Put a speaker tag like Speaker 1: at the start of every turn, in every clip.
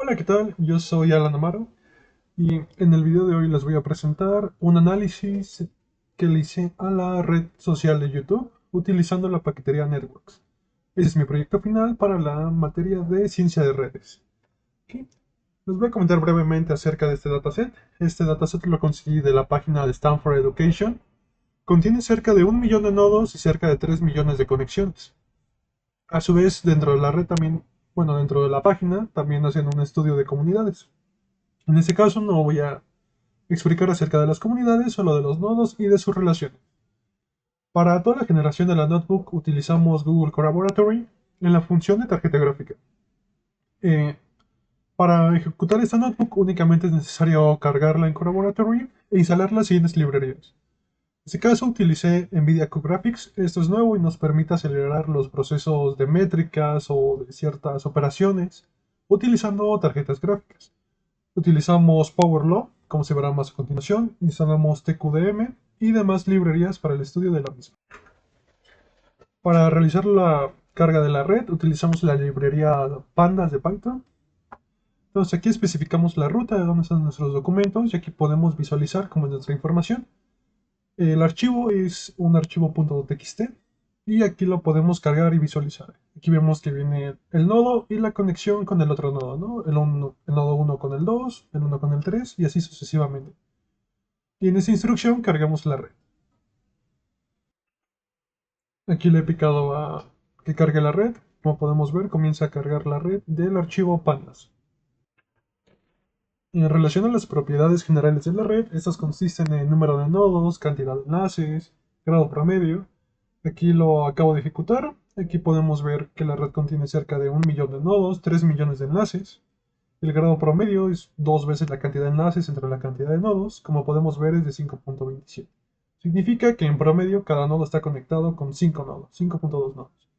Speaker 1: Hola, ¿qué tal? Yo soy Alan Amaro y en el video de hoy les voy a presentar un análisis que le hice a la red social de YouTube utilizando la paquetería Networks. Ese es mi proyecto final para la materia de ciencia de redes. Ok, les voy a comentar brevemente acerca de este dataset. Este dataset lo conseguí de la página de Stanford Education. Contiene cerca de 1 millón de nodos y cerca de 3 millones de conexiones. A su vez, dentro de la red también, bueno, dentro de la página también hacen un estudio de comunidades. En este caso no voy a explicar acerca de las comunidades, solo de los nodos y de sus relaciones. Para toda la generación de la notebook utilizamos Google Collaboratory en la función de tarjeta gráfica. Eh, para ejecutar esta notebook únicamente es necesario cargarla en Collaboratory e instalar las siguientes librerías. En este caso utilicé NVIDIA QGraphics. Esto es nuevo y nos permite acelerar los procesos de métricas o de ciertas operaciones utilizando tarjetas gráficas. Utilizamos PowerLaw, como se verá más a continuación, instalamos TQDM y demás librerías para el estudio de la misma. Para realizar la carga de la red utilizamos la librería Pandas de Python. Entonces aquí especificamos la ruta de donde están nuestros documentos y aquí podemos visualizar cómo es nuestra información. El archivo es un archivo .txt y aquí lo podemos cargar y visualizar. Aquí vemos que viene el nodo y la conexión con el otro nodo, ¿no? El nodo 1 con el 2, el 1 con el 3 y así sucesivamente. Y en esa instrucción cargamos la red. Aquí le he picado a que cargue la red. Como podemos ver, comienza a cargar la red del archivo pandas. En relación a las propiedades generales de la red, estas consisten en número de nodos, cantidad de enlaces, grado promedio. Aquí lo acabo de ejecutar. Aquí podemos ver que la red contiene cerca de 1 millón de nodos, 3 millones de enlaces. El grado promedio es 2 veces la cantidad de enlaces entre la cantidad de nodos. Como podemos ver es de 5.27. Significa que en promedio cada nodo está conectado con 5 nodos, 5.2 nodos.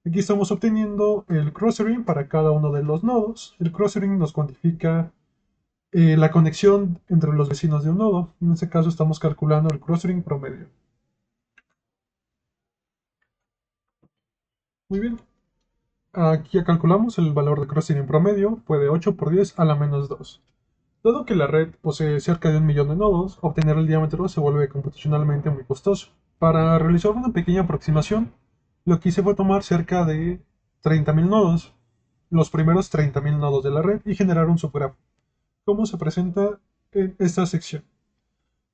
Speaker 1: Aquí estamos obteniendo el clustering para cada uno de los nodos. El clustering nos cuantifica la conexión entre los vecinos de un nodo. En este caso estamos calculando el clustering promedio. Muy bien. Aquí ya calculamos el valor de clustering promedio, fue de 8 por 10 a la menos 2. Dado que la red posee cerca de 1 millón de nodos, obtener el diámetro se vuelve computacionalmente muy costoso. Para realizar una pequeña aproximación, lo que hice fue tomar cerca de 30.000 nodos, los primeros 30.000 nodos de la red, y generar un subgrafo, como se presenta en esta sección.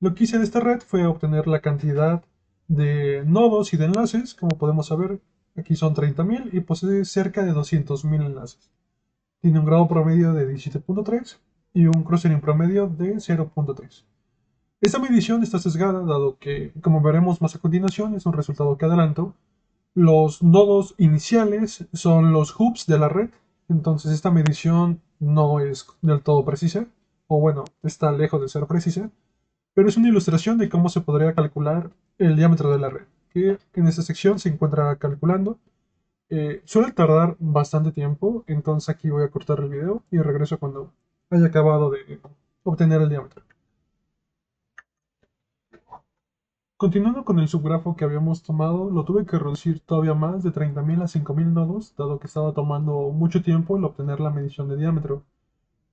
Speaker 1: Lo que hice de esta red fue obtener la cantidad de nodos y de enlaces. Como podemos saber, aquí son 30.000 y posee cerca de 200.000 enlaces. Tiene un grado promedio de 17.3 y un clustering promedio de 0.3. Esta medición está sesgada dado que, como veremos más a continuación, es un resultado que adelanto. Los nodos iniciales son los hubs de la red, entonces esta medición no es del todo precisa, o bueno, está lejos de ser precisa, pero es una ilustración de cómo se podría calcular el diámetro de la red, que en esta sección se encuentra calculando. Suele tardar bastante tiempo, entonces aquí voy a cortar el video y regreso cuando haya acabado de obtener el diámetro. Continuando con el subgrafo que habíamos tomado, lo tuve que reducir todavía más de 30.000 a 5.000 nodos, dado que estaba tomando mucho tiempo el obtener la medición de diámetro.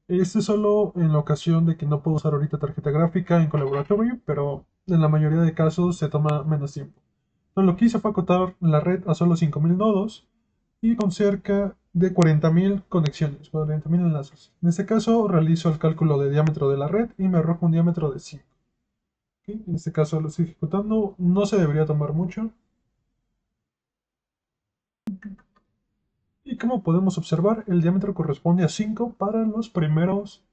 Speaker 1: Este es solo en la ocasión de que no puedo usar ahorita tarjeta gráfica en Collaboratory, pero en la mayoría de casos se toma menos tiempo. Entonces, lo que hice fue acotar la red a solo 5.000 nodos y con cerca de 40.000 conexiones, 40.000 enlaces. En este caso realizo el cálculo de diámetro de la red y me arroja un diámetro de 5. ¿Ok? En este caso lo estoy ejecutando, no se debería tomar mucho. Y como podemos observar, el diámetro corresponde a 5 para los primeros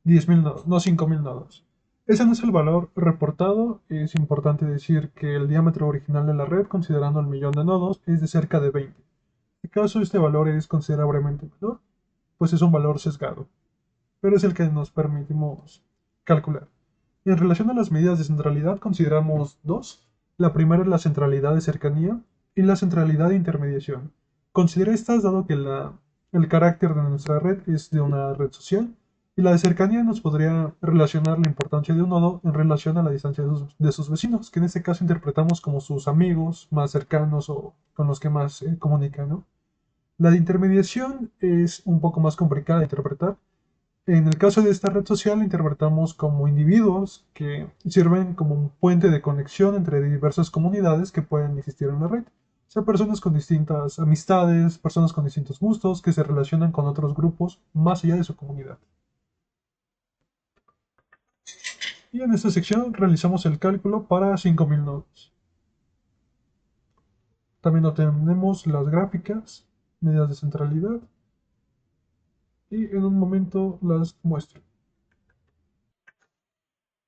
Speaker 1: 10.000 nodos, no 5.000 nodos. Ese no es el valor reportado. Es importante decir que el diámetro original de la red, considerando el millón de nodos, es de cerca de 20. En este caso, este valor es considerablemente menor, pues es un valor sesgado, pero es el que nos permitimos calcular. En relación a las medidas de centralidad, consideramos dos. La primera es la centralidad de cercanía y la centralidad de intermediación. Consideré estas dado que el carácter de nuestra red es de una red social y la de cercanía nos podría relacionar la importancia de un nodo en relación a la distancia de sus vecinos, que en este caso interpretamos como sus amigos más cercanos o con los que más se comunican, ¿no? La de intermediación es un poco más complicada de interpretar, En el caso de esta red social, la interpretamos como individuos que sirven como un puente de conexión entre diversas comunidades que pueden existir en la red. O sea, personas con distintas amistades, personas con distintos gustos que se relacionan con otros grupos más allá de su comunidad. Y en esta sección realizamos el cálculo para 5000 nodos. También obtenemos las gráficas, medidas de centralidad, y en un momento las muestro.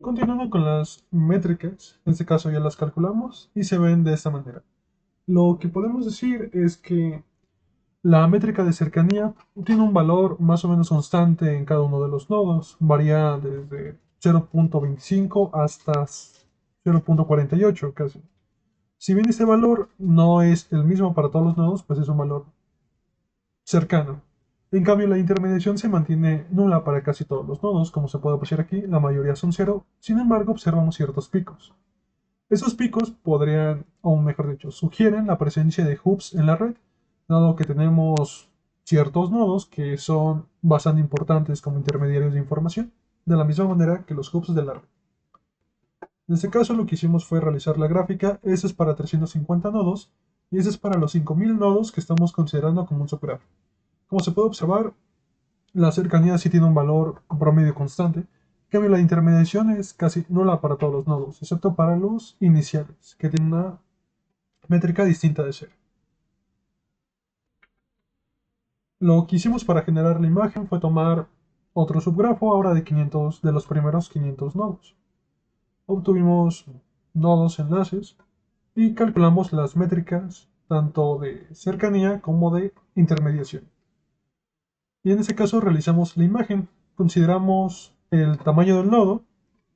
Speaker 1: Continuando con las métricas, en este caso ya las calculamos y se ven de esta manera. Lo que podemos decir es que la métrica de cercanía tiene un valor más o menos constante en cada uno de los nodos, varía desde 0.25 hasta 0.48 casi. Si bien este valor no es el mismo para todos los nodos, pues es un valor cercano. En cambio, la intermediación se mantiene nula para casi todos los nodos, como se puede apreciar aquí, la mayoría son cero, sin embargo observamos ciertos picos. Esos picos podrían, o mejor dicho, sugieren la presencia de hubs en la red, dado que tenemos ciertos nodos que son bastante importantes como intermediarios de información, de la misma manera que los hubs de la red. En este caso lo que hicimos fue realizar la gráfica, ese es para 350 nodos, y ese es para los 5000 nodos que estamos considerando como un subgrafo. Como se puede observar, la cercanía sí tiene un valor promedio constante. En cambio, la intermediación es casi nula para todos los nodos, excepto para los iniciales, que tienen una métrica distinta de ser. Lo que hicimos para generar la imagen fue tomar otro subgrafo, ahora de 500, de los primeros 500 nodos. Obtuvimos nodos enlaces y calculamos las métricas tanto de cercanía como de intermediación. Y en ese caso realizamos la imagen. Consideramos el tamaño del nodo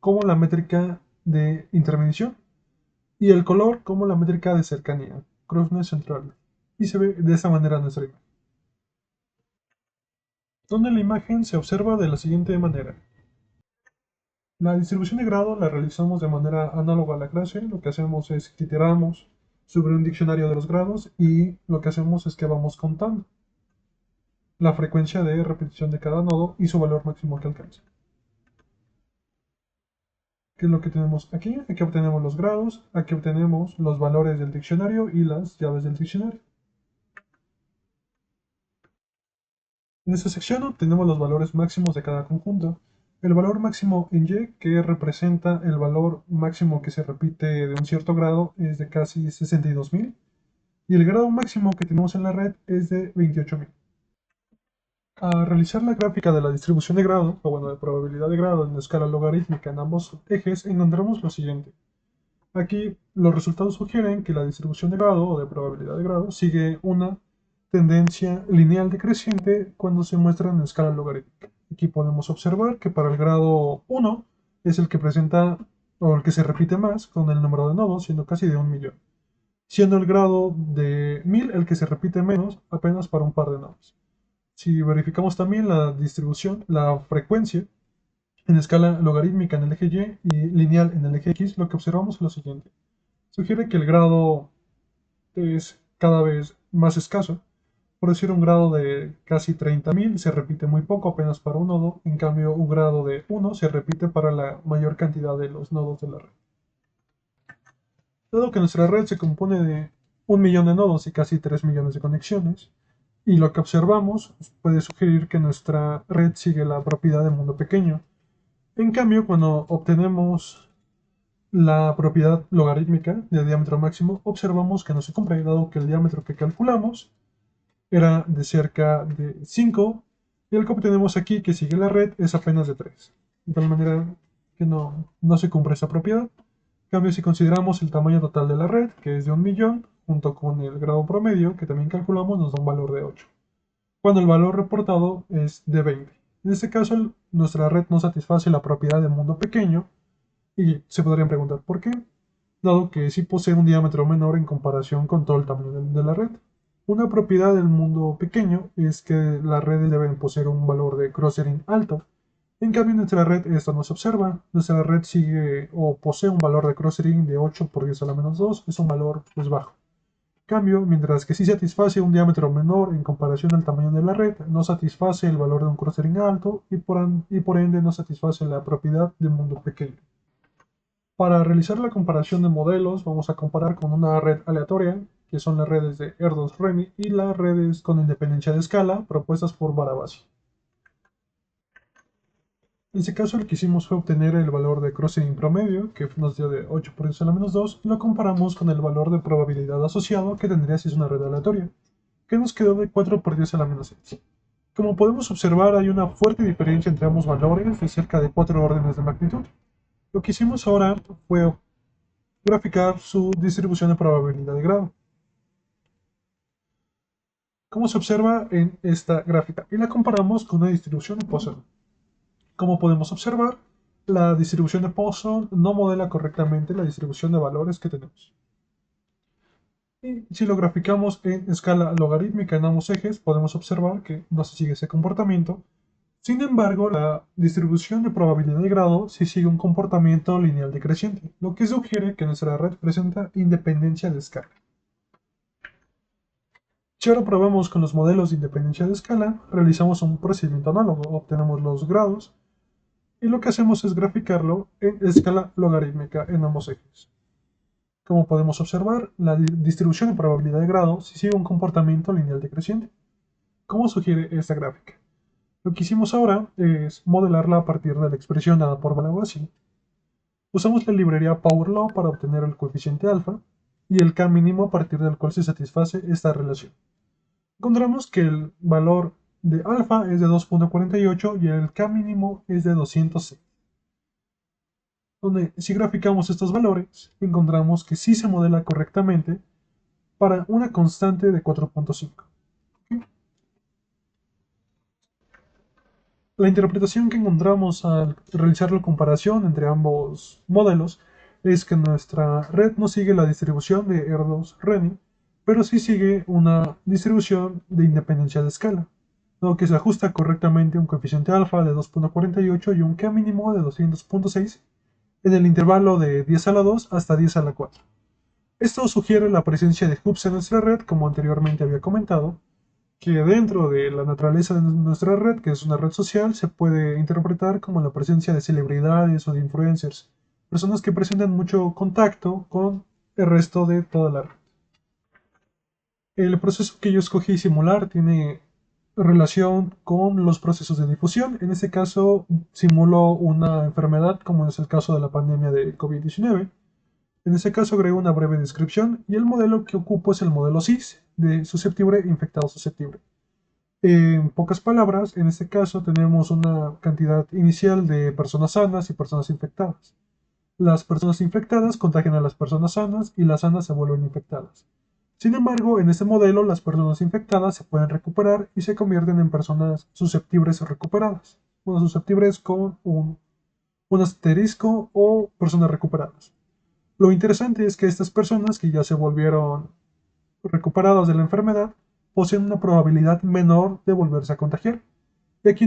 Speaker 1: como la métrica de intermediación y el color como la métrica de cercanía, crosness central. Y se ve de esa manera nuestra imagen. Donde la imagen se observa de la siguiente manera. La distribución de grado la realizamos de manera análoga a la clase. Lo que hacemos es que iteramos sobre un diccionario de los grados y lo que hacemos es que vamos contando la frecuencia de repetición de cada nodo y su valor máximo que alcanza. ¿Qué es lo que tenemos aquí? Aquí obtenemos los grados, aquí obtenemos los valores del diccionario y las llaves del diccionario. En esta sección obtenemos los valores máximos de cada conjunto. El valor máximo en Y, que representa el valor máximo que se repite de un cierto grado, es de casi 62.000. Y el grado máximo que tenemos en la red es de 28.000. Al realizar la gráfica de la distribución de grado, o bueno, de probabilidad de grado en escala logarítmica en ambos ejes, encontramos lo siguiente. Aquí los resultados sugieren que la distribución de grado o de probabilidad de grado sigue una tendencia lineal decreciente cuando se muestra en escala logarítmica. Aquí podemos observar que para el grado 1 es el que presenta o el que se repite más con el número de nodos, siendo casi de 1.000.000, siendo el grado de 1000 el que se repite menos, apenas para un par de nodos. Si verificamos también la distribución, la frecuencia, en escala logarítmica en el eje Y y lineal en el eje X, lo que observamos es lo siguiente. Sugiere que el grado es cada vez más escaso. Por decir, un grado de casi 30.000 se repite muy poco, apenas para un nodo. En cambio, un grado de 1 se repite para la mayor cantidad de los nodos de la red. Dado que nuestra red se compone de 1.000.000 de nodos y casi 3 millones de conexiones, y lo que observamos puede sugerir que nuestra red sigue la propiedad de mundo pequeño. En cambio, cuando obtenemos la propiedad logarítmica de diámetro máximo, observamos que no se cumple, dado que el diámetro que calculamos era de cerca de 5 y el que obtenemos aquí, que sigue la red, es apenas de 3. De tal manera que no se cumple esa propiedad. En cambio, si consideramos el tamaño total de la red, que es de 1.000.000, junto con el grado promedio, que también calculamos, nos da un valor de 8, cuando el valor reportado es de 20. En este caso, nuestra red no satisface la propiedad de mundo pequeño, y se podrían preguntar por qué, dado que sí posee un diámetro menor en comparación con todo el tamaño de la red. Una propiedad del mundo pequeño es que las redes deben poseer un valor de clustering alto. En cambio, en nuestra red esto no se observa. Nuestra red sigue o posee un valor de clustering de 8 por 10 a la menos 2, es un valor pues bajo. En Cambio, mientras que sí satisface un diámetro menor en comparación al tamaño de la red, no satisface el valor de un clustering alto y por ende no satisface la propiedad de un mundo pequeño. Para realizar la comparación de modelos, vamos a comparar con una red aleatoria, que son las redes de Erdos-Remy, y las redes con independencia de escala propuestas por Barabasi. En este caso, lo que hicimos fue obtener el valor de crossing promedio, que nos dio de 8 por 10 a la menos 2, y lo comparamos con el valor de probabilidad asociado que tendría si es una red aleatoria, que nos quedó de 4 por 10 a la menos 6. Como podemos observar, hay una fuerte diferencia entre ambos valores de cerca de 4 órdenes de magnitud. Lo que hicimos ahora fue graficar su distribución de probabilidad de grado, como se observa en esta gráfica, y la comparamos con una distribución de Poisson. Como podemos observar, la distribución de Poisson no modela correctamente la distribución de valores que tenemos. Y si lo graficamos en escala logarítmica en ambos ejes, podemos observar que no se sigue ese comportamiento. Sin embargo, la distribución de probabilidad de grado sí sigue un comportamiento lineal decreciente, lo que sugiere que nuestra red presenta independencia de escala. Si ahora probamos con los modelos de independencia de escala, realizamos un procedimiento análogo, obtenemos los grados, y lo que hacemos es graficarlo en escala logarítmica en ambos ejes. Como podemos observar, la distribución de probabilidad de grado sí sigue un comportamiento lineal decreciente, como sugiere esta gráfica. Lo que hicimos ahora es modelarla a partir de la expresión dada por Barabasi. Usamos la librería PowerLaw para obtener el coeficiente alfa y el K mínimo a partir del cual se satisface esta relación. Encontramos que el valor de alfa es de 2.48 y el K mínimo es de 206. Donde si graficamos estos valores, encontramos que sí se modela correctamente para una constante de 4.5. La interpretación que encontramos al realizar la comparación entre ambos modelos es que nuestra red no sigue la distribución de Erdos-Remy, pero sí sigue una distribución de independencia de escala, dado que se ajusta correctamente un coeficiente alfa de 2.48 y un K mínimo de 200.6 en el intervalo de 10 a la 2 hasta 10 a la 4. Esto sugiere la presencia de hubs en nuestra red, como anteriormente había comentado, que dentro de la naturaleza de nuestra red, que es una red social, se puede interpretar como la presencia de celebridades o de influencers, personas que presentan mucho contacto con el resto de toda la red. El proceso que yo escogí simular tiene relación con los procesos de difusión. En este caso, simulo una enfermedad, como es el caso de la pandemia de COVID-19. En este caso, agrego una breve descripción y el modelo que ocupo es el modelo SIS, de susceptible infectado susceptible. En pocas palabras, en este caso tenemos una cantidad inicial de personas sanas y personas infectadas. Las personas infectadas contagian a las personas sanas y las sanas se vuelven infectadas. Sin embargo, en este modelo las personas infectadas se pueden recuperar y se convierten en personas susceptibles o recuperadas. Bueno, susceptibles con un asterisco o personas recuperadas. Lo interesante es que estas personas que ya se volvieron recuperadas de la enfermedad poseen una probabilidad menor de volverse a contagiar. Y aquí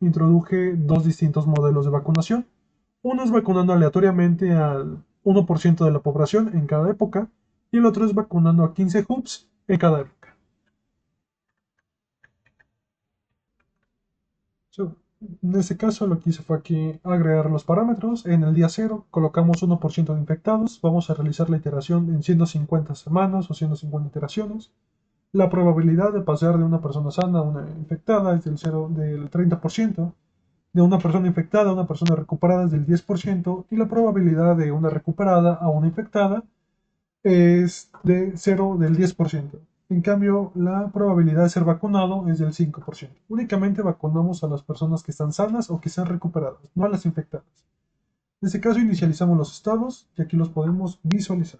Speaker 1: introduje dos distintos modelos de vacunación. Uno es vacunando aleatoriamente al 1% de la población en cada época y el otro es vacunando a 15 hubs en cada época. En este caso lo que hice fue aquí agregar los parámetros. En el día 0 colocamos 1% de infectados. Vamos a realizar la iteración en 150 semanas o 150 iteraciones. La probabilidad de pasar de una persona sana a una infectada es del 30%, de una persona infectada a una persona recuperada es del 10%, y la probabilidad de una recuperada a una infectada es del 10%. En cambio, la probabilidad de ser vacunado es del 5%. Únicamente vacunamos a las personas que están sanas o que sean recuperadas, no a las infectadas. En este caso inicializamos los estados y aquí los podemos visualizar.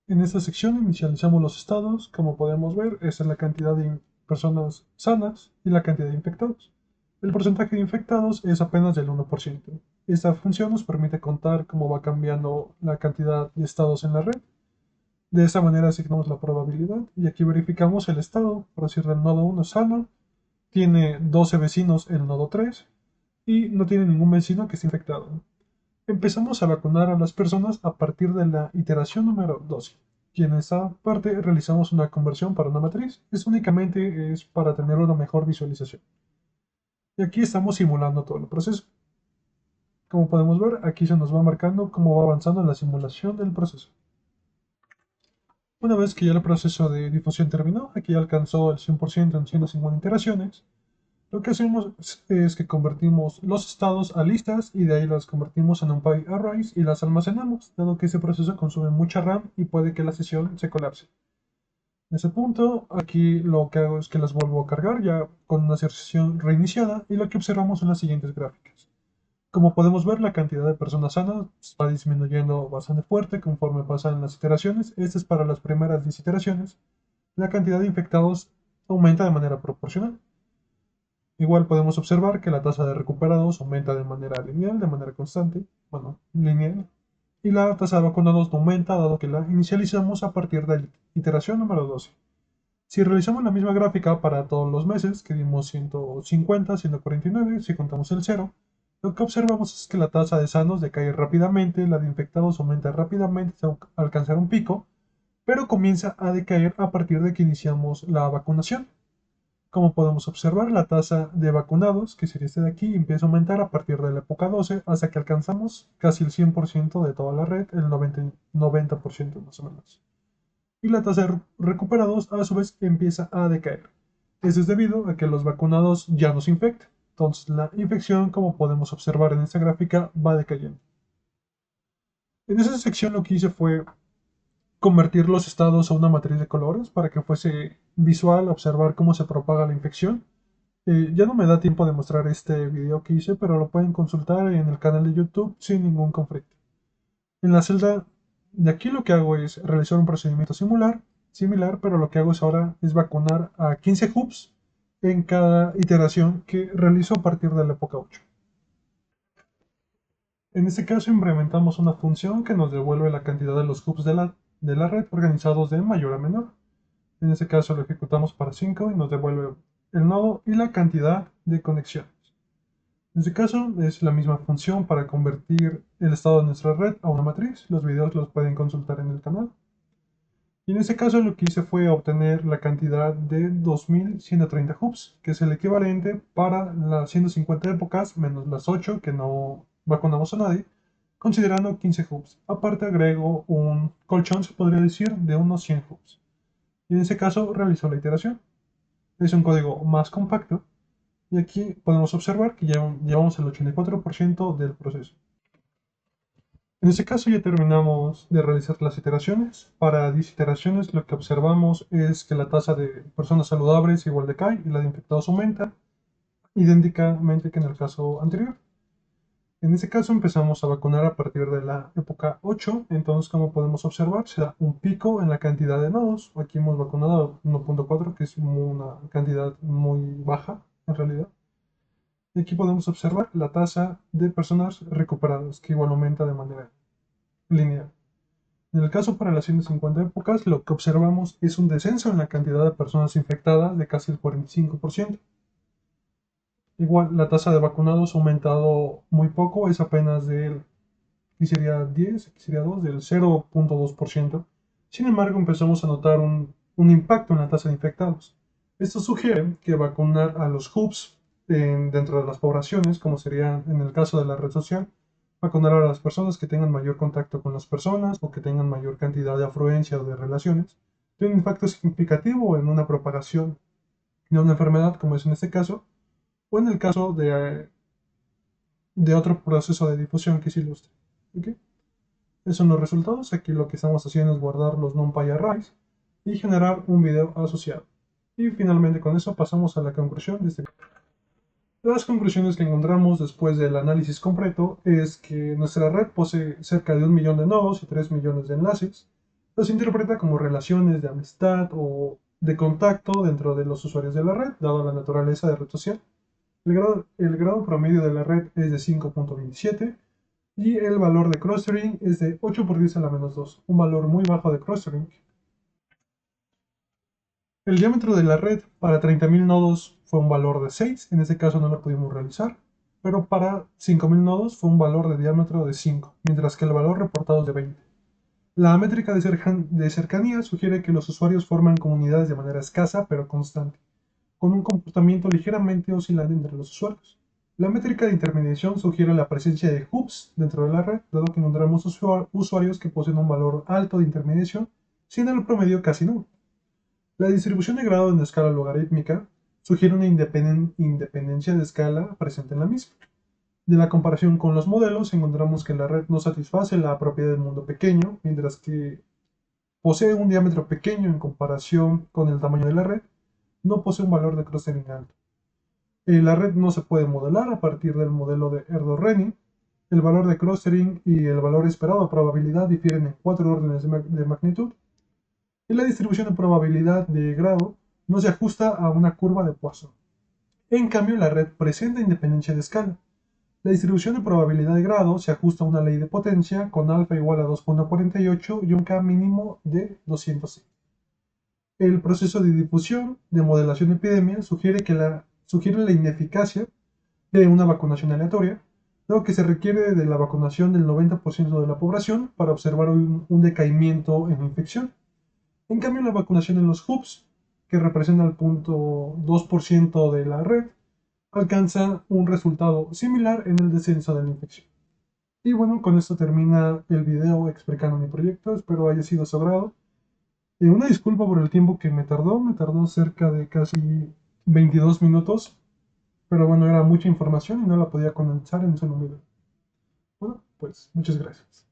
Speaker 1: En esta sección inicializamos los estados. Como podemos ver, esta es la cantidad de personas sanas y la cantidad de infectados. El porcentaje de infectados es apenas del 1%. Esta función nos permite contar cómo va cambiando la cantidad de estados en la red. De esta manera asignamos la probabilidad y aquí verificamos el estado. Por decir, el nodo 1 es sano, tiene 12 vecinos el nodo 3 y no tiene ningún vecino que esté infectado. Empezamos a vacunar a las personas a partir de la iteración número 12. Y en esta parte realizamos una conversión para una matriz. Es únicamente para tener una mejor visualización. Y aquí estamos simulando todo el proceso. Como podemos ver, aquí se nos va marcando cómo va avanzando la simulación del proceso. Una vez que ya el proceso de difusión terminó, aquí ya alcanzó el 100% en 150 iteraciones, lo que hacemos es que convertimos los estados a listas y de ahí las convertimos en NumPy arrays y las almacenamos, dado que ese proceso consume mucha RAM y puede que la sesión se colapse. En ese punto, aquí lo que hago es que las vuelvo a cargar ya con una sesión reiniciada y lo que observamos son las siguientes gráficas. Como podemos ver, la cantidad de personas sanas va disminuyendo bastante fuerte conforme pasan las iteraciones. Este es para las primeras 10 iteraciones. La cantidad de infectados aumenta de manera proporcional. Igual podemos observar que la tasa de recuperados aumenta de manera lineal, de manera constante, bueno, lineal, y la tasa de vacunados no aumenta dado que la inicializamos a partir de la iteración número 12. Si realizamos la misma gráfica para todos los meses, que dimos 150, 149, si contamos el cero, lo que observamos es que la tasa de sanos decae rápidamente, la de infectados aumenta rápidamente hasta alcanzar un pico, pero comienza a decaer a partir de que iniciamos la vacunación. Como podemos observar, la tasa de vacunados, que sería este de aquí, empieza a aumentar a partir de la época 12 hasta que alcanzamos casi el 100% de toda la red, el 90% más o menos. Y la tasa de recuperados a su vez empieza a decaer. Eso es debido a que los vacunados ya no se infectan. Entonces la infección, como podemos observar en esta gráfica, va decayendo. En esa sección lo que hice fue convertir los estados a una matriz de colores para que fuese visual observar cómo se propaga la infección. Ya no me da tiempo de mostrar este video que hice, pero lo pueden consultar en el canal de YouTube sin ningún conflicto. En la celda de aquí lo que hago es realizar un procedimiento similar, pero lo que hago es ahora es vacunar a 15 hubs en cada iteración que realizo a partir de la época 8. En este caso implementamos una función que nos devuelve la cantidad de los hubs de la red organizados de mayor a menor. En este caso lo ejecutamos para 5 y nos devuelve el nodo y la cantidad de conexiones. En este caso es la misma función para convertir el estado de nuestra red a una matriz. Los videos los pueden consultar en el canal. Y en este caso lo que hice fue obtener la cantidad de 2130 hubs, que es el equivalente para las 150 épocas menos las 8 que no vacunamos a nadie, considerando 15 hubs. Aparte agrego un colchón, se podría decir, de unos 100 hubs. Y en ese caso realizó la iteración. Es un código más compacto y aquí podemos observar que ya llevamos el 84% del proceso. En este caso ya terminamos de realizar las iteraciones. Para 10 iteraciones lo que observamos es que la tasa de personas saludables igual decae y la de infectados aumenta, idénticamente que en el caso anterior. En este caso empezamos a vacunar a partir de la época 8, entonces como podemos observar se da un pico en la cantidad de nodos. Aquí hemos vacunado 1.4, que es una cantidad muy baja en realidad. Y aquí podemos observar la tasa de personas recuperadas, que igual aumenta de manera lineal. En el caso para las 150 épocas, lo que observamos es un descenso en la cantidad de personas infectadas de casi el 45%. Igual, la tasa de vacunados ha aumentado muy poco, es apenas del, aquí sería 10, aquí sería 2, del 0.2%. Sin embargo, empezamos a notar un impacto en la tasa de infectados. Esto sugiere que vacunar a los hubs dentro de las poblaciones, como sería en el caso de la red social, vacunar a las personas que tengan mayor contacto con las personas o que tengan mayor cantidad de afluencia o de relaciones, tiene un impacto significativo en una propagación de una enfermedad, como es en este caso, o en el caso de otro proceso de difusión que se ilustre. ¿Okay? Esos son los resultados. Aquí lo que estamos haciendo es guardar los NumPy arrays y generar un video asociado. Y finalmente con eso pasamos a la conclusión de este video. Las conclusiones que encontramos después del análisis completo es que nuestra red posee cerca de 1 millón de nodos y 3 millones de enlaces. Los interpreta como relaciones de amistad o de contacto dentro de los usuarios de la red, dado la naturaleza de red social. El grado promedio de la red es de 5.27 y el valor de clustering es de 8 por 10 a la menos 2, un valor muy bajo de clustering. El diámetro de la red para 30.000 nodos fue un valor de 6, en este caso no lo pudimos realizar. pero para 5000 nodos fue un valor de diámetro de 5, mientras que el valor reportado es de 20. La métrica de cercanía sugiere que los usuarios forman comunidades de manera escasa pero constante, con un comportamiento ligeramente oscilante entre los usuarios. La métrica de intermediación sugiere la presencia de hubs dentro de la red, dado que encontramos usuarios que poseen un valor alto de intermediación, siendo el promedio casi nulo. La distribución de grado en escala logarítmica sugiere una independencia de escala presente en la misma. De la comparación con los modelos, encontramos que la red no satisface la propiedad del mundo pequeño, mientras que posee un diámetro pequeño en comparación con el tamaño de la red, no posee un valor de clustering alto. La red no se puede modelar a partir del modelo de Erdo-Renyi. El valor de clustering y el valor esperado de probabilidad difieren en 4 órdenes de magnitud. Y la distribución de probabilidad de grado no se ajusta a una curva de Poisson. En cambio, la red presenta independencia de escala. La distribución de probabilidad de grado se ajusta a una ley de potencia con alfa igual a 2.48 y un K mínimo de 206. El proceso de difusión de modelación de epidemia sugiere la ineficacia de una vacunación aleatoria, dado que se requiere de la vacunación del 90% de la población para observar un decaimiento en la infección. En cambio, la vacunación en los hubs, que representa el 0.2% de la red, alcanza un resultado similar en el descenso de la infección. Y bueno, con esto termina el video explicando mi proyecto, espero haya sido de su agrado. Una disculpa por el tiempo que me tardó cerca de casi 22 minutos, pero bueno, era mucha información y no la podía condensar en solo un video. Bueno, pues muchas gracias.